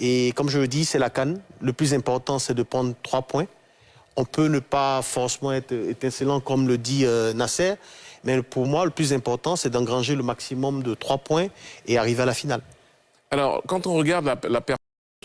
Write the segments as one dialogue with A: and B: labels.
A: Et comme je le dis, c'est la CAN. Le plus important, c'est de prendre 3 points. On peut ne pas forcément être étincelant, comme le dit Nasser. Mais pour moi, le plus important, c'est d'engranger le maximum de 3 points et arriver à la finale.
B: Alors, quand on regarde la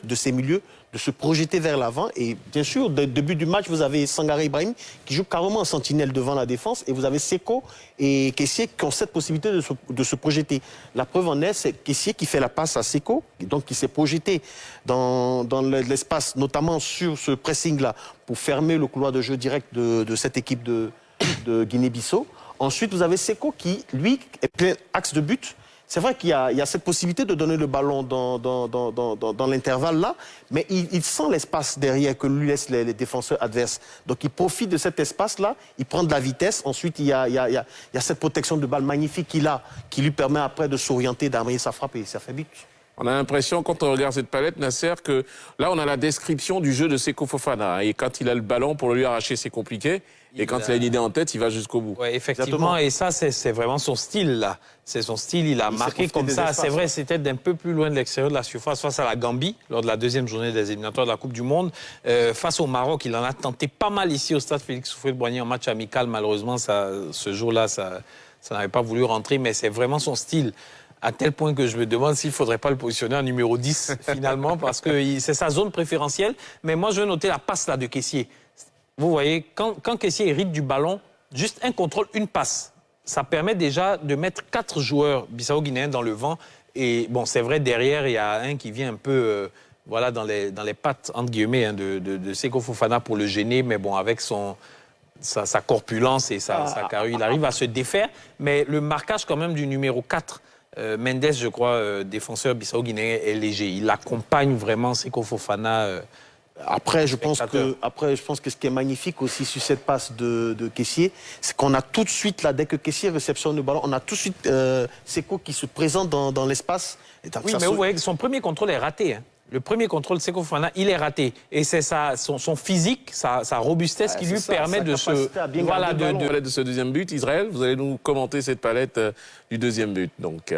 A: de ces milieux, de se projeter vers l'avant. Et bien sûr, dès le début du match, vous avez Sangaré Ibrahim qui joue carrément en sentinelle devant la défense. Et vous avez Seko et Kessié qui ont cette possibilité de se projeter. La preuve en est, c'est Kessié qui fait la passe à Seko, donc qui s'est projeté dans l'espace, notamment sur ce pressing-là, pour fermer le couloir de jeu direct de cette équipe de Guinée-Bissau. Ensuite, vous avez Seko qui, lui, est plein axe de but. C'est vrai qu'il y a cette possibilité de donner le ballon dans l'intervalle là, mais il sent l'espace derrière que lui laissent les défenseurs adverses. Donc il profite de cet espace-là, il prend de la vitesse. Ensuite, il y a cette protection de balle magnifique qu'il a, qui lui permet après de s'orienter, d'amener sa frappe et ça fait but.
B: On a l'impression, quand on regarde cette palette, Nasser, que là, on a la description du jeu de Seko Fofana. Et quand il a le ballon, pour le lui arracher, c'est compliqué. Et quand il a une idée en tête, il va jusqu'au bout.
C: Oui, effectivement. Exactement. Et ça, c'est vraiment son style, là. C'est son style, il a marqué comme ça. C'est vrai, c'était d'un peu plus loin de l'extérieur de la surface face à la Gambie, lors de la deuxième journée des éliminatoires de la Coupe du Monde. Face au Maroc, il en a tenté pas mal ici au stade Félix Houphouët-Boigny en match amical. Malheureusement, ce jour-là, ça n'avait pas voulu rentrer, mais c'est vraiment son style. À tel point que je me demande s'il ne faudrait pas le positionner en numéro 10, finalement, parce que c'est sa zone préférentielle. Mais moi, je veux noter la passe là de Kessié. Vous voyez, quand Kessié hérite du ballon, juste un contrôle, une passe. Ça permet déjà de mettre 4 joueurs bissau-guinéens dans le vent. Et bon, c'est vrai, derrière, il y a un qui vient un peu voilà, dans les pattes, entre guillemets, hein, de Seko Fofana pour le gêner. Mais bon, avec sa corpulence et sa carrure, il arrive à se défaire. Mais le marquage quand même du numéro 4, Mendes, je crois, défenseur bissau-guinéen, est léger. Il accompagne vraiment Seko Fofana.
A: Après, je pense que ce qui est magnifique aussi sur cette passe de Kessié, c'est qu'on a tout de suite, là, dès que Kessié réceptionne le ballon, on a tout de suite Seko qui se présente dans l'espace.
C: Oui, mais vous voyez que son premier contrôle est raté. Hein. Le premier contrôle de Seko Fofana, il est raté. Et c'est son physique, sa robustesse qui lui permet de se...
B: Voilà, de ce deuxième but. Israël, vous allez nous commenter cette palette du deuxième but. Donc,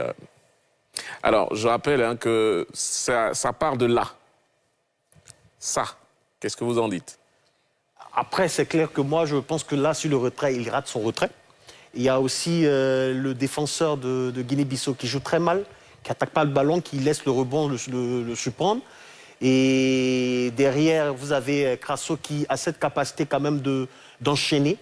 B: alors, je rappelle hein, que ça part de là. Ça, qu'est-ce que vous en dites?
A: Après, c'est clair que moi, je pense que là, sur le retrait, il rate son retrait. Il y a aussi le défenseur de Guinée-Bissau qui joue très mal, qui n'attaque pas le ballon, qui laisse le rebond le surprendre. Et derrière, vous avez Crasso qui a cette capacité quand même d'enchaîner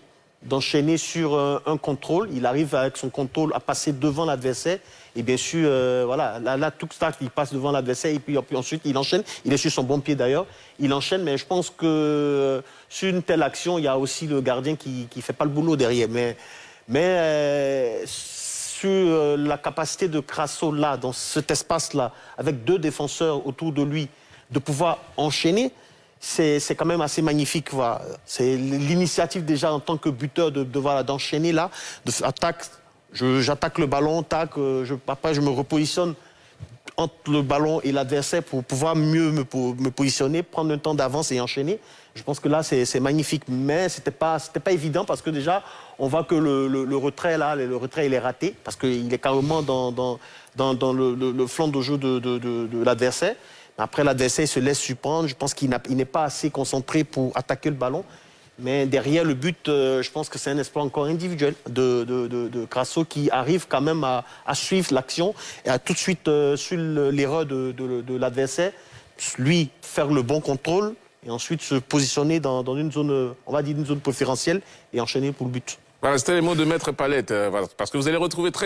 A: sur un contrôle. Il arrive avec son contrôle à passer devant l'adversaire. Et bien sûr, voilà, là, tout ça, il passe devant l'adversaire et puis ensuite, il enchaîne. Il est sur son bon pied d'ailleurs. Il enchaîne, mais je pense que sur une telle action, il y a aussi le gardien qui ne fait pas le boulot derrière. Mais sur la capacité de Crasso, là, dans cet espace-là, avec 2 défenseurs autour de lui, de pouvoir enchaîner, c'est quand même assez magnifique. Voilà. C'est l'initiative déjà en tant que buteur d'enchaîner là, attaque. J'attaque le ballon, après je me repositionne entre le ballon et l'adversaire pour pouvoir mieux me positionner, prendre un temps d'avance et enchaîner. Je pense que là, c'est magnifique. Mais c'était pas évident parce que déjà, on voit que le retrait, là, il est raté parce qu'il est carrément dans le flanc de jeu de l'adversaire. Après, l'adversaire se laisse surprendre. Je pense qu'il n'est pas assez concentré pour attaquer le ballon. Mais derrière le but, je pense que c'est un exploit encore individuel de Crasso qui arrive quand même à suivre l'action et à tout de suite suivre l'erreur de l'adversaire, lui faire le bon contrôle et ensuite se positionner dans une zone, on va dire une zone préférentielle et enchaîner pour le but.
B: Voilà, c'était les mots de Maître Palette, parce que vous allez retrouver très